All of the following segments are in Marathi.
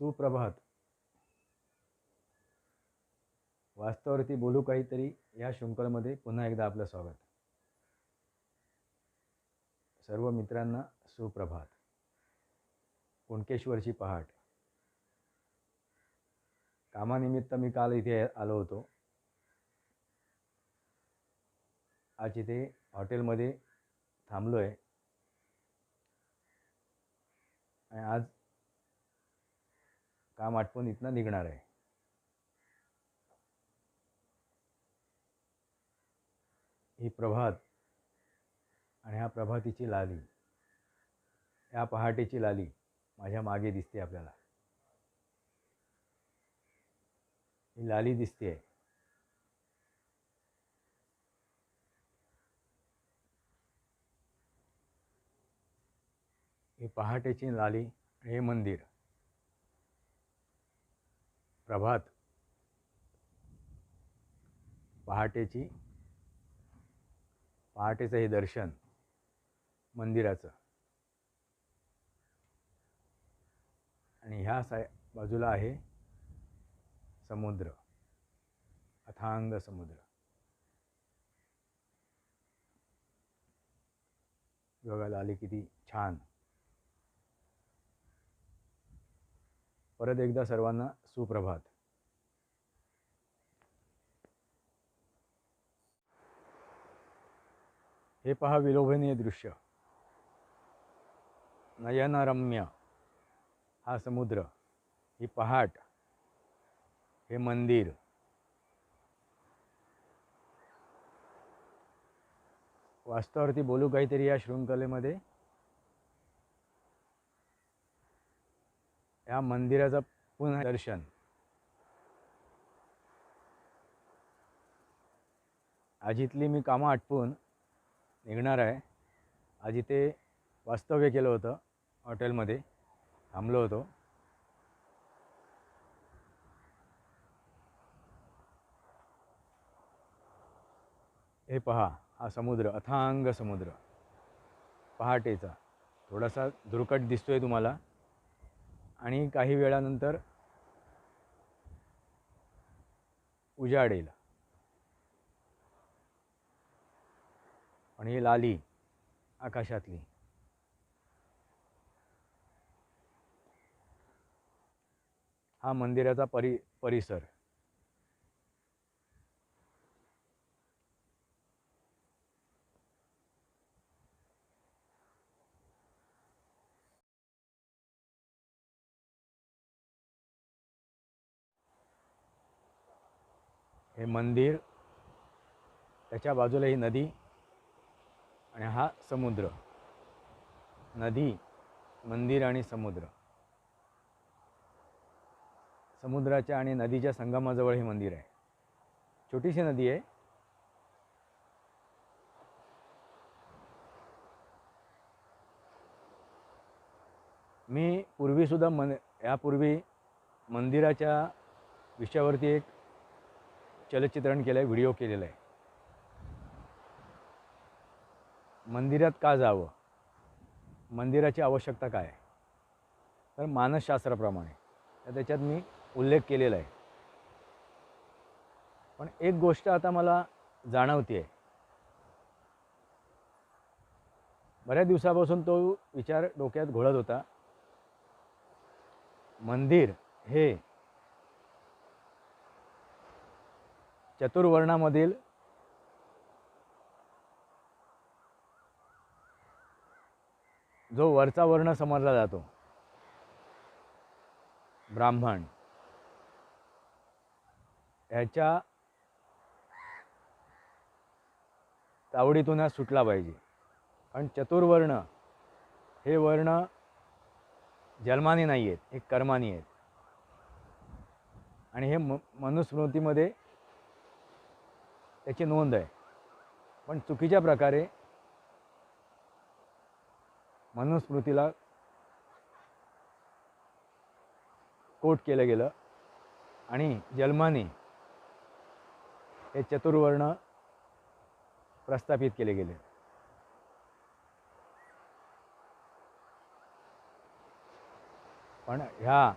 सुप्रभात. वास्तवावरती बोलू काहीतरी या शृंखलेमध्ये पुन्हा एकदा आपलं स्वागत. सर्व मित्रांना सुप्रभात. कुणकेश्वरची पहाट. कामानिमित्त मी काल इथे आलो होतो. आज इथे हॉटेलमध्ये थांबलो आहे आणि आज काम आटपून इथनं निघणार आहे. ही प्रभात आणि ह्या प्रभातीची लाली, या पहाटेची लाली माझ्या मागे दिसते आपल्याला. ही लाली दिसते. ही पहाटेची लाली, हे मंदिर. प्रभात, पहाटेचं हे दर्शन मंदिराचं. आणि ह्या बाजूला आहे समुद्र, अथांग समुद्र. बघायला आली किती छान. परत एकदा सर्वांना सुप्रभात. हे पहा विलोभनीय दृश्य. नयनरम्य हा समुद्र, ही पहाट, हे मंदिर. वास्तवावरती बोलू काहीतरी या शृंखलेमध्ये या मंदिराचं पुन्हा दर्शन. आज इथली मी कामं आटपून निघणार आहे. आज इथे वास्तव्य केलं होतं, हॉटेलमध्ये थांबलो होतो. हे पहा, हा समुद्र, अथांग समुद्र पहाटेचा. थोडासा धुरकट दिसतोय तुम्हाला आणि काही वेळानंतर उजाडेल. आणि ही लाली आकाशातली. हा मंदिराचा परिसर. हे मंदिर, त्याच्या बाजूला ही नदी आणि हा समुद्र. नदी, मंदिर आणि समुद्र. समुद्राच्या आणि नदीच्या संगमाजवळ हे मंदिर आहे. छोटीशी नदी आहे. मी पूर्वीसुद्धा यापूर्वी मंदिराच्या विषयावरती एक चलचित्रण केलं आहे, व्हिडिओ केलेला आहे. मंदिरात का जावं, मंदिराची आवश्यकता काय आहे, तर मानसशास्त्राप्रमाणे तर त्याच्यात मी उल्लेख केलेला आहे. पण एक गोष्ट आता मला जाणवते आहे. बऱ्याच दिवसापासून तो विचार डोक्यात घोळत होता. मंदिर हे चतुर्वर्णामधील जो वरचा वर्ण समजला जातो, ब्राह्मण, ह्याच्या तावडीतून सुटला पाहिजे. कारण चतुर्वर्ण हे वर्ण जन्माने नाही आहेत, हे कर्माने आहेत. आणि हे मनुस्मृतीमध्ये त्याची नोंद आहे. पण चुकीच्या प्रकारे मनुस्मृतीला कोट केलं गेलं आणि जन्माने हे चतुर्वर्ण प्रस्थापित केले गेले. पण ह्या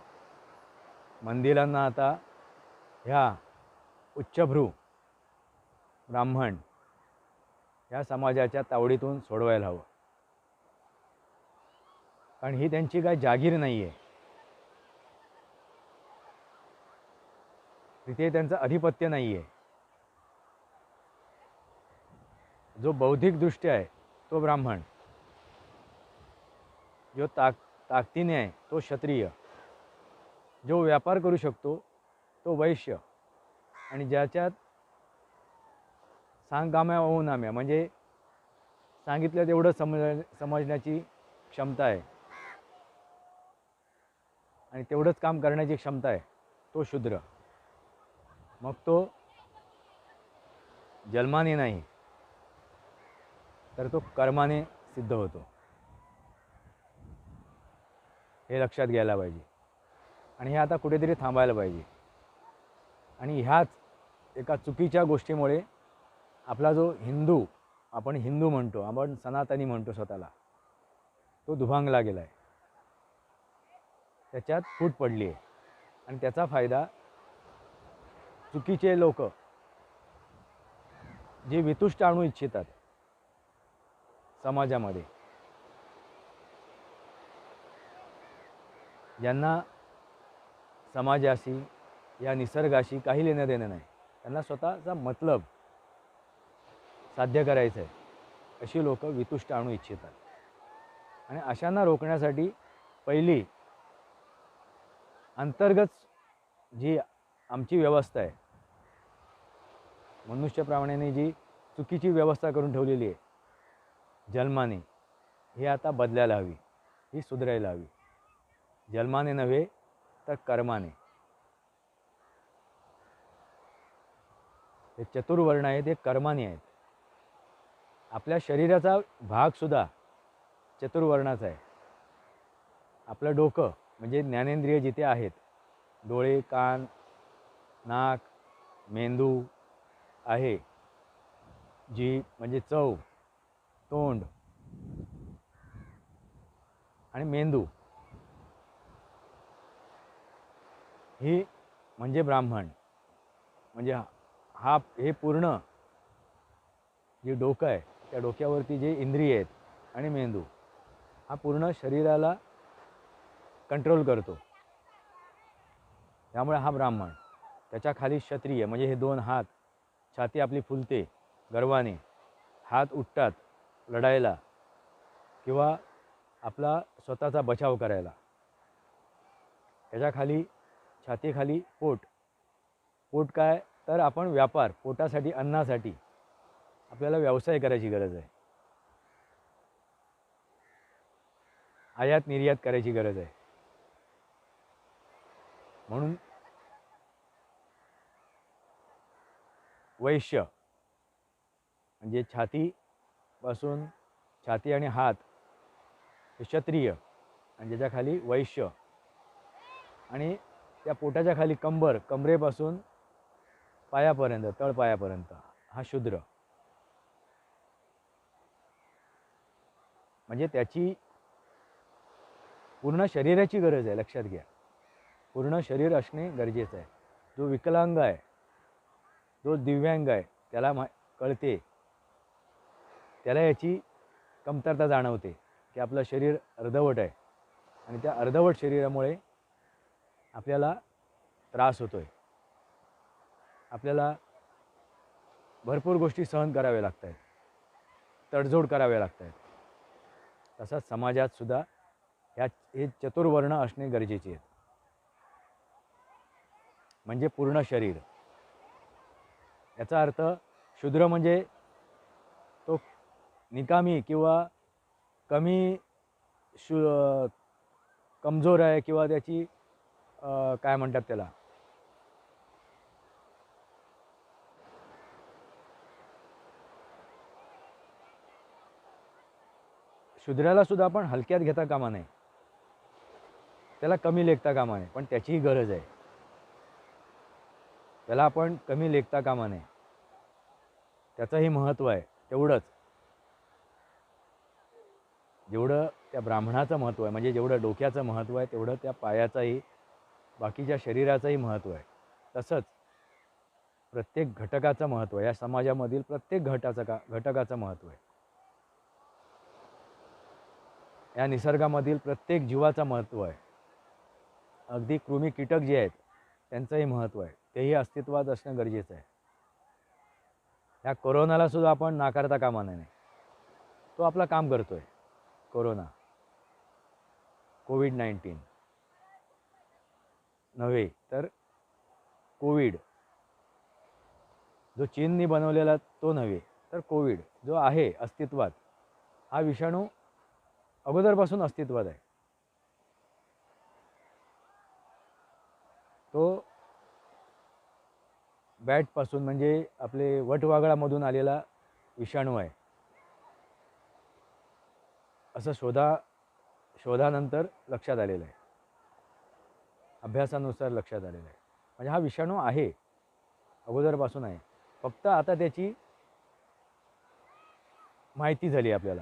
मंदिरांना आता ह्या उच्चभ्रू ब्राह्मण ह्या समाजाच्या तावडीतून सोडवायला हवं. कारण ही त्यांची काय जागीर नाही आहे, तिथे त्यांचं अधिपत्य नाही आहे. जो बौद्धिकदृष्ट्या आहे तो ब्राह्मण, जो ताकदीने आहे तो क्षत्रिय, जो व्यापार करू शकतो तो वैश्य, आणि ज्याच्यात सांगाम्या ओनाम्या म्हणजे सांगितलं तेवढं समजण्याची क्षमता आहे आणि तेवढंच काम करण्याची क्षमता आहे तो शूद्र. मग तो जन्माने नाही तर तो कर्माने सिद्ध होतो. हे लक्षात घ्यायला पाहिजे आणि हे आता कुठेतरी थांबायला पाहिजे. आणि ह्याच एका चुकीच्या गोष्टीमुळे आपला जो हिंदू, आपण हिंदू म्हणतो, आपण सनातनी म्हणतो स्वतःला, तो दुभांगला गेला आहे, त्याच्यात फूट पडली आहे. आणि त्याचा फायदा चुकीचे लोक जे वितुष्ट आणू इच्छितात समाजामध्ये, ज्यांना समाजाशी या निसर्गाशी काही लेणं देणं नाही, त्यांना स्वतःचा मतलब साध्य करायचं आहे, अशी लोक वितुष्ट आणू इच्छितात. आणि अशांना रोखण्यासाठी पहिली अंतर्गत जी आमची व्यवस्था आहे, मनुष्यप्राण्याने जी चुकीची व्यवस्था करून ठेवलेली आहे जन्माने, ही आता बदलायला हवी, ही सुधारायला हवी. जन्माने नव्हे तर कर्माने. हे चतुर्वर्ण आहेत, हे कर्माने आहेत. आपल्या शरीराचा भागसुद्धा चतुर्वर्णाचा आहे. आपलं डोकं म्हणजे ज्ञानेंद्रिय जिथे आहेत, डोळे, कान, नाक, मेंदू आहे, जीभ म्हणजे चव, तोंड आणि मेंदू, ही म्हणजे ब्राह्मण. म्हणजे हे पूर्ण जे डोकं आहे, त्या डोक्यावरती जे इंद्रिय आहेत आणि मेंदू, हा पूर्ण शरीराला कंट्रोल करतो. त्यामुळे हा ब्राह्मण. त्याच्या खाली क्षत्रिय म्हणजे हे दोन हात, छाती आपली फुलते गर्वाने, हात उठतात लढायला किंवा आपला स्वतःचा बचाव करायला. त्याच्या खाली छातीखाली पोट. पोट काय तर आपण व्यापार, पोटासाठी, अन्नासाठी आपल्याला व्यवसाय करायची गरज आहे, आयात निर्यात करायची गरज आहे. म्हणून वैश्य म्हणजे छातीपासून, छाती आणि हात हे क्षत्रिय, आणि ज्याच्या खाली वैश्य, आणि त्या पोटाच्या खाली कंबर, कमरेपासून पायापर्यंत, तळपायापर्यंत हा शूद्र. म्हणजे त्याची पूर्ण शरीराची गरज आहे, लक्षात घ्या. पूर्ण शरीर असणे गरजेचं आहे. जो विकलांग आहे, जो दिव्यांग आहे, त्याला कळते, त्याला याची कमतरता जाणवते की आपलं शरीर अर्धवट आहे आणि त्या अर्धवट शरीरामुळे आपल्याला त्रास होतोय, आपल्याला भरपूर गोष्टी सहन कराव्या लागत आहेत, तडजोड कराव्या लागत आहेत. तसाच समाजात सुद्धा हे चतुर्वर्ण असणे गरजेचे आहेत. म्हणजे पूर्ण शरीर. याचा अर्थ शूद्र म्हणजे तो निकामी किंवा कमी कमजोर आहे, किंवा त्याची काय म्हणतात त्याला, शूद्राला सुद्धा आपण हलक्यात घेता कामा नये, त्याला कमी लेखता कामा नये, पण त्याचीही गरज आहे. त्याला आपण कमी लेखता कामा नये, त्याचंही महत्त्व आहे तेवढंच, जेवढं त्या ब्राह्मणाचं महत्त्व आहे. म्हणजे जेवढं डोक्याचं महत्त्व आहे तेवढं त्या पायाचंही बाकीच्या शरीराचंही महत्त्व आहे. तसंच प्रत्येक घटकाचं महत्त्व आहे. या समाजामधील प्रत्येक घटकाचं महत्त्व आहे. या निसर्गामधील प्रत्येक जीवाचं महत्त्व आहे. अगदी कृमी कीटक जे आहेत त्यांचंही महत्त्व आहे. तेही अस्तित्वात असणं गरजेचं आहे. ह्या कोरोनाला सुद्धा आपण नाकारता कामा नये. तो आपलं काम करतोय. कोरोना, कोविड-19 नव्हे तर कोविड, जो चीननी बनवलेला तो नव्हे तर कोविड जो आहे अस्तित्वात, हा विषाणू अगोदरपासून अस्तित्वात आहे. तो बॅटपासून म्हणजे आपले वटवाघळामधून आलेला विषाणू आहे असं शोधानंतर लक्षात आलेलं आहे. अभ्यासानुसार लक्षात आलेलं आहे. म्हणजे हा विषाणू आहे, अगोदरपासून आहे. फक्त आता त्याची माहिती झाली आपल्याला,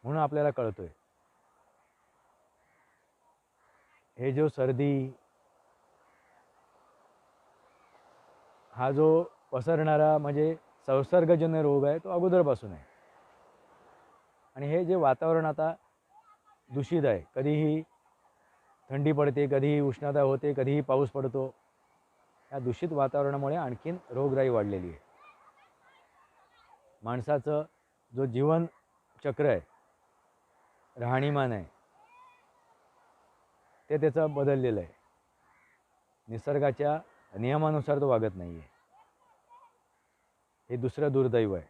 म्हणून आपल्याला कळतोय. हे जो सर्दी, हा जो पसरणारा म्हणजे संसर्गजन्य रोग आहे, तो अगोदरपासून आहे. आणि हे जे वातावरण आता दूषित आहे, कधीही थंडी पडते, कधीही उष्णता होते, कधीही पाऊस पडतो, या दूषित वातावरणामुळे आणखीन रोगराई वाढलेली आहे. माणसाचं जो जीवनचक्र आहे, राहणीमान आहे, ते त्याचं बदललेलं आहे. निसर्गाच्या नियमानुसार तो वागत नाही आहे. हे दुसरं दुर्दैव आहे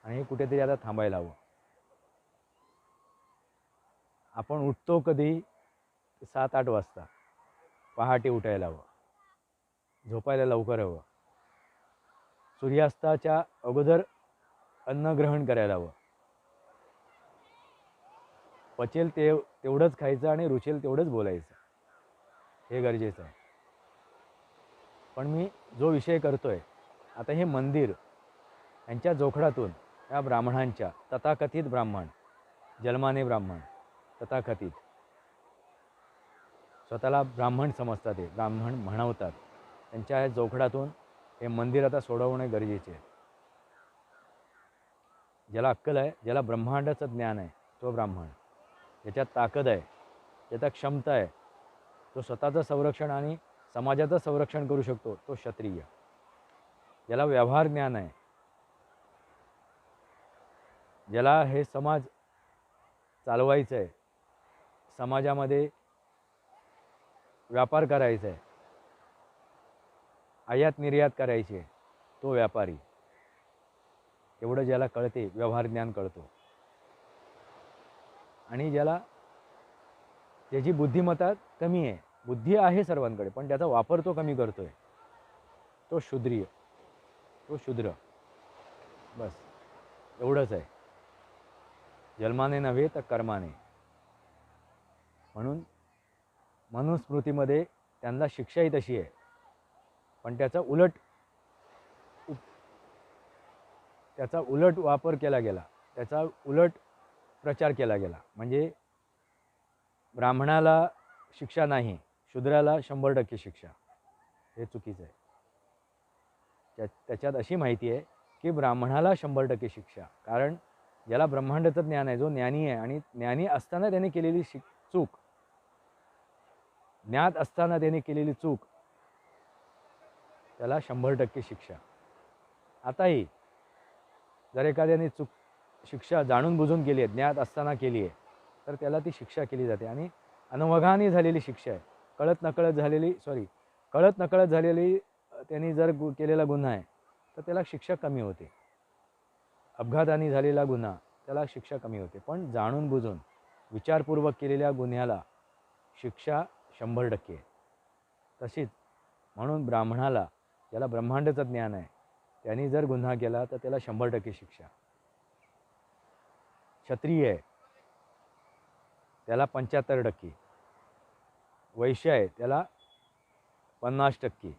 आणि हे कुठेतरी आता थांबायला हवं. आपण उठतो कधी 7-8 वाजता, पहाटे उठायला हवं, झोपायला लवकर हवं, सूर्यास्ताच्या अगोदर अन्न ग्रहण करायला हवं, पचेल तेवढंच खायचं आणि रुचेल तेवढंच बोलायचं, हे गरजेचं आहे. पण मी जो विषय करतोय आता, हे मंदिर यांच्या जोखडातून या ब्राह्मणांच्या, तथाकथित ब्राह्मण, जन्माने ब्राह्मण, तथाकथित स्वतःला ब्राह्मण समजतात, ते ब्राह्मण म्हणवतात, त्यांच्या जोखडातून हे मंदिर आता सोडवणे गरजेचे आहे. ज्याला अक्कल आहे, ज्याला ब्रह्मांडाचं ज्ञान आहे, तो ब्राह्मण. ज्याच्यात ताकद आहे, ज्याच्यात क्षमता आहे, तो स्वतःचं संरक्षण आणि समाजाचं संरक्षण करू शकतो, तो क्षत्रिय. ज्याला व्यवहार ज्ञान आहे, ज्याला हे समाज चालवायचं आहे, समाजामध्ये व्यापार करायचा आहे, आयात निर्यात करायची आहे, तो व्यापारी. एवढं ज्याला कळते, व्यवहार ज्ञान कळतो, आणि ज्याची बुद्धिमत्ता कमी आहे, बुद्धी आहे सर्वांकडे पण त्याचा वापर तो कमी करतोय, तो शूद्रीय, तो शूद्र. बस एवढंच आहे. जन्माने नव्हे तर कर्माने. म्हणून मनुस्मृतीमध्ये त्यांना शिक्षाही तशी आहे, पण त्याचा उलट वापर केला गेला, त्याचा उलट प्रचार केला गेला. म्हणजे ब्राह्मणाला शिक्षा नाही, शूद्राला 100% शिक्षा. हे चुकीचं आहे. त्याच्यात अशी माहिती आहे की ब्राह्मणाला 100% शिक्षा, कारण ज्याला ब्रह्मांडाचं ज्ञान आहे, जो ज्ञानी आहे, आणि ज्ञानी असताना त्याने केलेली चूक, ज्ञात असताना त्याने केलेली चूक, त्याला 100% शिक्षा. आताही जर एखाद्याने शिक्षा जाणून बुजून केली आहे, ज्ञात असताना केली आहे, तर त्याला ती शिक्षा केली जाते. आणि अनवघाने झालेली शिक्षा आहे, कळत नकळत झालेली त्यांनी जर केलेला गुन्हा आहे तर त्याला शिक्षा कमी होते. अपघाताने झालेला गुन्हा, त्याला शिक्षा कमी होते. पण जाणून बुजून विचारपूर्वक केलेल्या गुन्ह्याला शिक्षा 100% आहे. तशीच म्हणून ब्राह्मणाला, ज्याला ब्रह्मांडाचं ज्ञान आहे, त्यांनी जर गुन्हा केला तर त्याला 100% शिक्षा. क्षत्रिय आहे त्याला 75%, वैश्य आहे त्याला 50%,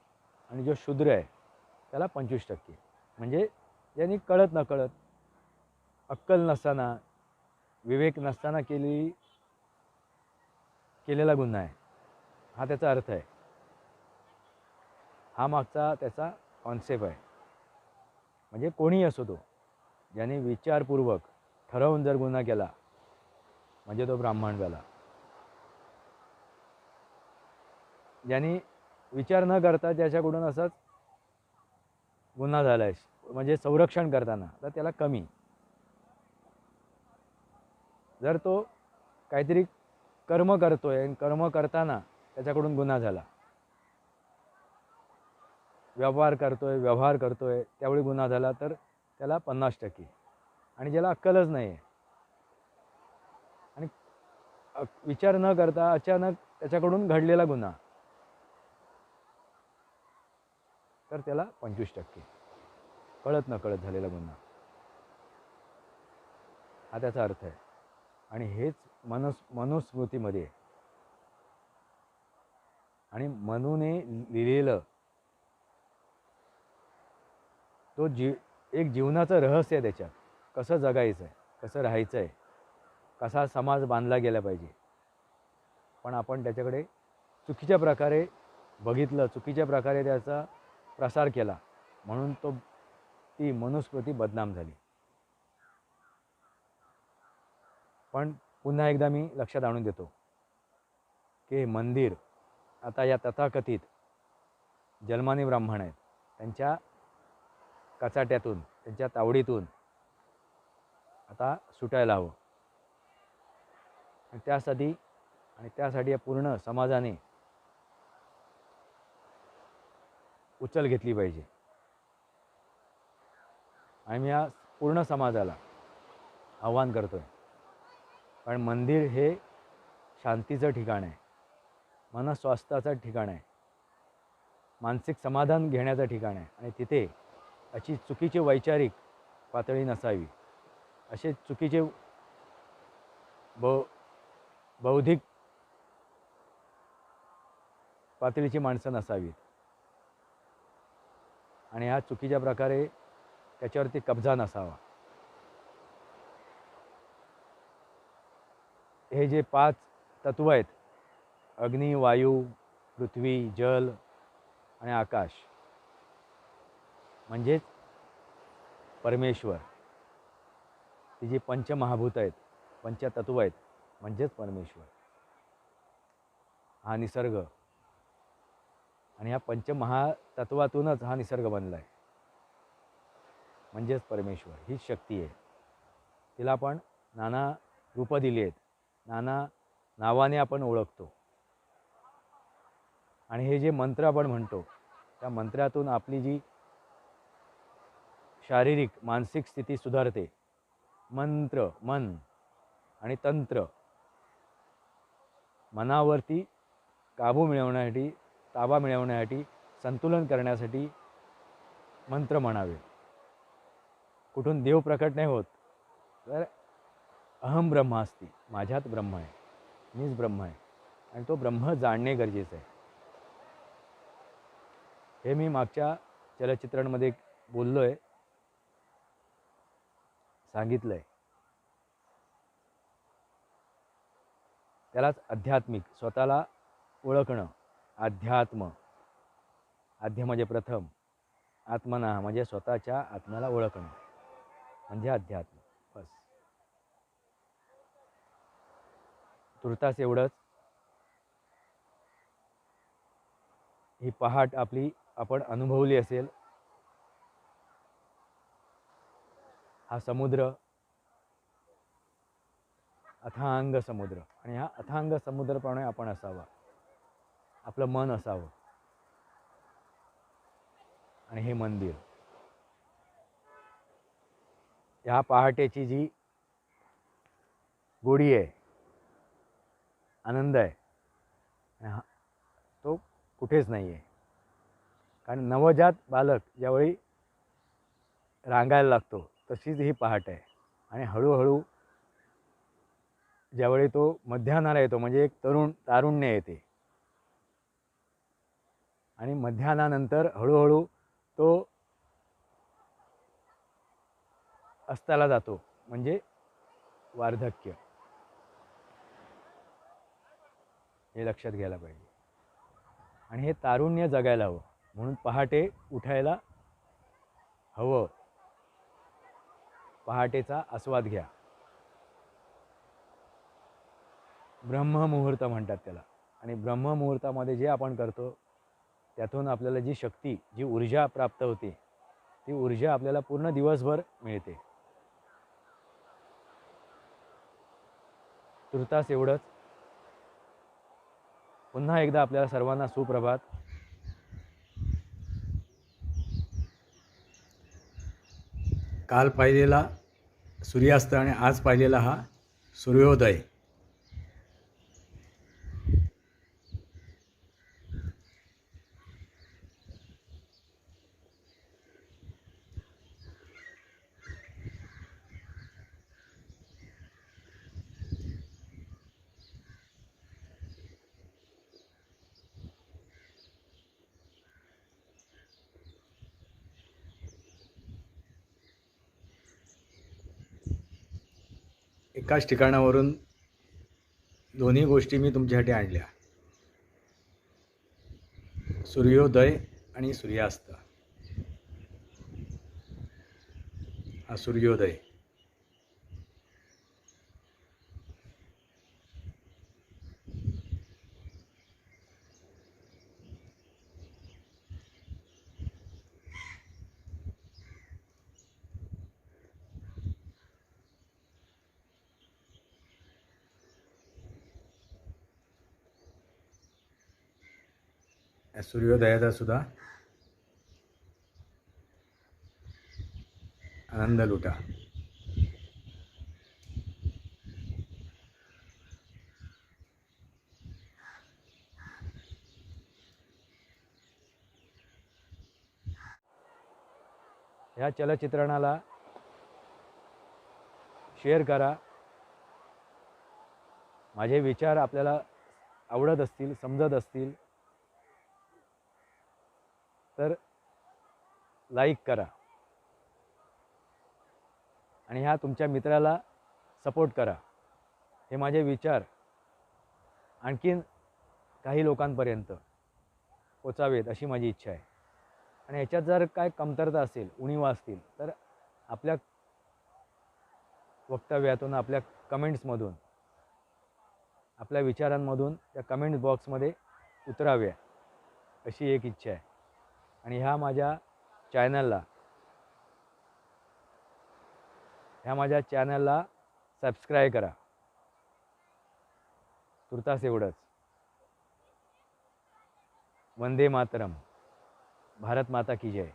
आणि जो शूद्र आहे त्याला 25%. म्हणजे ज्यांनी कळत नकळत, अक्कल नसताना, विवेक नसताना केलेला गुन्हा आहे, हा त्याचा अर्थ आहे. हा मागचा त्याचा कॉन्सेप्ट आहे. म्हणजे कोणीही असो तो, ज्याने विचारपूर्वक ठरवून जर गुन्हा केला म्हणजे तो ब्राह्मण झाला. ज्याने विचार न करता ज्याच्याकडून असाच गुन्हा झाला आहे म्हणजे संरक्षण करताना, तर त्याला कमी. जर तो काहीतरी कर्म करतोय आणि कर्म करताना त्याच्याकडून गुन्हा झाला, व्यवहार करतोय त्यावेळी गुन्हा झाला, तर त्याला 50%. आणि ज्याला अक्कलच नाही आहे आणि विचार न करता अचानक त्याच्याकडून घडलेला गुन्हा, तर त्याला 25%. कळत न कळत झालेला गुन्हा, हा त्याचा अर्थ आहे. आणि हेच मनुस्मृतीमध्ये आणि मनूने लिहिलेलं तो एक जीवनाचं रहस्य आहे. त्याच्यात कसं जगायचं आहे, कसं राहायचं आहे, कसा समाज बांधला गेला पाहिजे. पण आपण त्याच्याकडे चुकीच्या प्रकारे बघितलं, चुकीच्या प्रकारे त्याचा प्रसार केला, म्हणून ती मनुस्मृती बदनाम झाली. पण पुन्हा एकदा मी लक्षात आणून देतो की मंदिर आता या तथाकथित जन्माने ब्राह्मण आहेत त्यांच्या कचाट्यातून, त्यांच्या तावडीतून आता सुटायला हवं. आणि त्यासाठी या पूर्ण समाजाने उचल घेतली पाहिजे. आणि मी या पूर्ण समाजाला आव्हान करतोय, कारण मंदिर हे शांतीचं ठिकाण आहे, मनस्वास्थ्याचं ठिकाण आहे, मानसिक समाधान घेण्याचं ठिकाण आहे. आणि तिथे अशी चुकीची वैचारिक पातळी नसावी, असे चुकीचे बौद्धिक पातळीची माणसं नसावीत. आणि ह्या चुकीच्या प्रकारे त्याच्यावरती कब्जा नसावा. हे जे 5 तत्व आहेत, अग्नी, वायू, पृथ्वी, जल आणि आकाश, म्हणजेच परमेश्वर. ती जी पंचमहाभूत आहेत, पंचतत्व आहेत, म्हणजेच परमेश्वर. हा निसर्ग, आणि ह्या पंचमहातत्वातूनच हा निसर्ग बनला आहे, म्हणजेच परमेश्वर. हीच शक्ती आहे. तिला आपण नाना रूपं दिली आहेत, नाना नावाने आपण ओळखतो. आणि हे जे मंत्र आपण म्हणतो, त्या मंत्रातून आपली जी शारीरिक मानसिक स्थिती सुधारते. मंत्र, मन आणि तंत्र, मनावरती काबू मिळवण्यासाठी, ताबा मिळवण्यासाठी, संतुलन करण्यासाठी मंत्र म्हणावे. कुठून देव प्रकट नाही होत, तर अहम ब्रह्मास्ती, माझ्यात ब्रह्म आहे, मीच ब्रह्म आहे. आणि तो ब्रह्म जाणणे गरजेचं आहे. हे मी मागच्या चलचित्रांमध्ये बोललोय, सांगितलंय. त्यालाच आध्यात्मिक, स्वतःला ओळखणं. अध्यात्म, आध्य म्हणजे प्रथम, आत्मना म्हणजे स्वतःच्या आत्म्याला ओळखणं, म्हणजे अध्यात्म. बस, तुर्तास एवढंच. ही पहाट आपली आपण अनुभवली असेल. हा समुद्र अथांग समुद्र, आणि हा अथांग समुद्रप्रमाणे आपण असावा, आपलं मन असावं. आणि हे मंदिर, ह्या पहाटेची जी गोडी आहे, आनंद आहे, आणि तो कुठेच नाही आहे. कारण नवजात बालक ज्यावेळी रांगायला लागतो, तशीच ही पहाट आहे. आणि हळूहळू ज्यावेळी तो मध्यान्हाला येतो, म्हणजे एक तारुण्य येते, आणि मध्यान्हानंतर हळूहळू तो अस्ताला जातो, म्हणजे वार्धक्य. हे लक्षात घ्यायला पाहिजे. आणि हे तारुण्य जगायला हवं. म्हणून पहाटे उठायला हवं. पहाटेचा आस्वाद घ्या. ब्रह्ममुहूर्त म्हणतात त्याला. आणि ब्रह्ममुहूर्तामध्ये जे आपण करतो त्यातून आपल्याला जी शक्ती, जी ऊर्जा प्राप्त होते, ती ऊर्जा आपल्याला पूर्ण दिवसभर मिळते. तुर्तास एवढंच. पुन्हा एकदा आपल्याला सर्वांना सुप्रभात. काल पाहिलेला सूर्यास्त आणि आज पाहिलेला हा सूर्योदय. एकाच ठिकाणावरून दोन्ही गोष्टी मी तुमच्यासाठी आणल्या. सूर्योदय आणि सूर्यास्त. हा सूर्योदय. या सूर्योदयाचा सुद्धा आनंद लुटा. ह्या चलचित्रणाला शेअर करा. माझे विचार आपल्याला आवडत असतील, समजत असतील तर लाईक करा आणि ह्या तुमच्या मित्राला सपोर्ट करा. हे माझे विचार आणखीन काही लोकांपर्यंत पोचावेत अशी माझी इच्छा आहे. आणि ह्याच्यात जर काय कमतरता असेल, उणिवा असतील तर आपल्या वक्तव्यातून, आपल्या कमेंट्समधून, आपल्या विचारांमधून त्या कमेंट बॉक्समध्ये उतराव्या अशी एक इच्छा आहे. आणि ह्या माझ्या चॅनलला सबस्क्राईब करा. तुर्तास एवढंच. वंदे मातरम. भारत माता की जय.